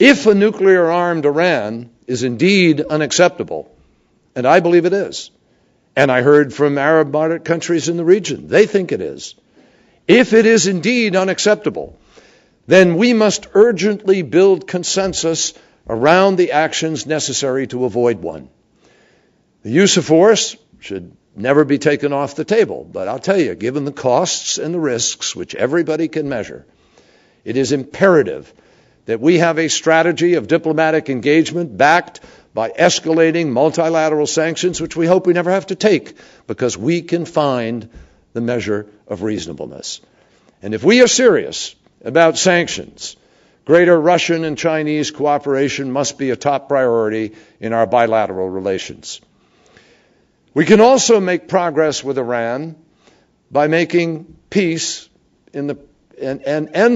If a nuclear-armed Iran is indeed unacceptable, and I believe it is, and I heard from Arab moderate countries in the region, they think it is. If it is indeed unacceptable, then we must urgently build consensus around the actions necessary to avoid one. The use of force should never be taken off the table, but I'll tell you, given the costs and the risks, which everybody can measure, it is imperative that we have a strategy of diplomatic engagement backed by escalating multilateral sanctions, which we hope we never have to take, because we can find the measure of reasonableness. And if we are serious about sanctions, greater Russian and Chinese cooperation must be a top priority in our bilateral relations. We can also make progress with Iran by making peace and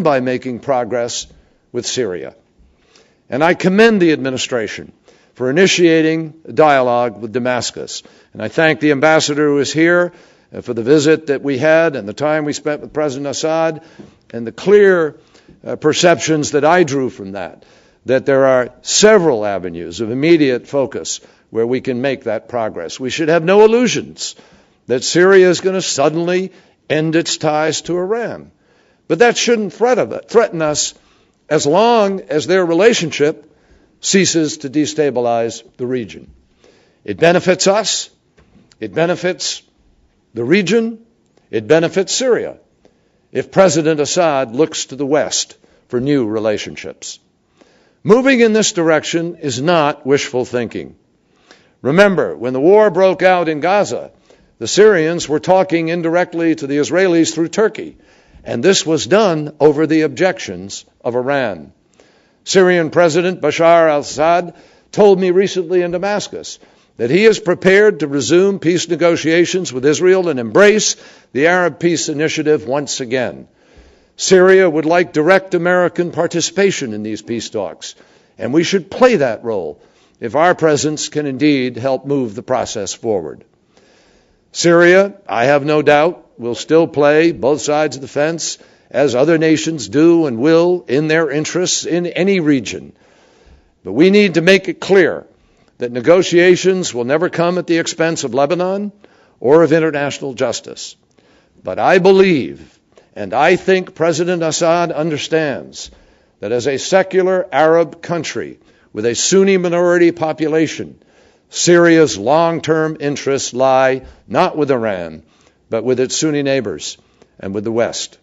by making progress with Syria. And I commend the administration for initiating a dialogue with Damascus. And I thank the ambassador who is here for the visit that we had and the time we spent with President Assad and the clear perceptions that I drew from that there are several avenues of immediate focus where we can make that progress. We should have no illusions that Syria is going to suddenly end its ties to Iran. But that shouldn't threaten us as long as their relationship ceases to destabilize the region. It benefits us, it benefits the region, it benefits Syria if President Assad looks to the West for new relationships. Moving in this direction is not wishful thinking. Remember, when the war broke out in Gaza, the Syrians were talking indirectly to the Israelis through Turkey, and this was done over the objections of Iran. Syrian President Bashar al-Assad told me recently in Damascus that he is prepared to resume peace negotiations with Israel and embrace the Arab Peace Initiative once again. Syria would like direct American participation in these peace talks, and we should play that role if our presence can indeed help move the process forward. Syria, I have no doubt, will still play both sides of the fence, as other nations do and will in their interests in any region. But we need to make it clear that negotiations will never come at the expense of Lebanon or of international justice. But I believe, and I think President Assad understands, that as a secular Arab country with a Sunni minority population, Syria's long-term interests lie not with Iran, but with its Sunni neighbors and with the West.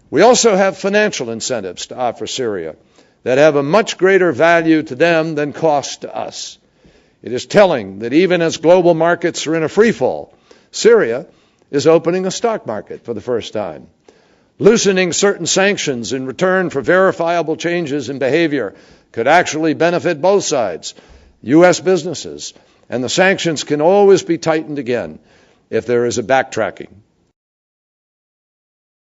We also have financial incentives to offer Syria that have a much greater value to them than cost to us. It is telling that even as global markets are in a free fall, Syria is opening a stock market for the first time. Loosening certain sanctions in return for verifiable changes in behavior could actually benefit both sides, U.S. businesses, and the sanctions can always be tightened again if there is a backtracking.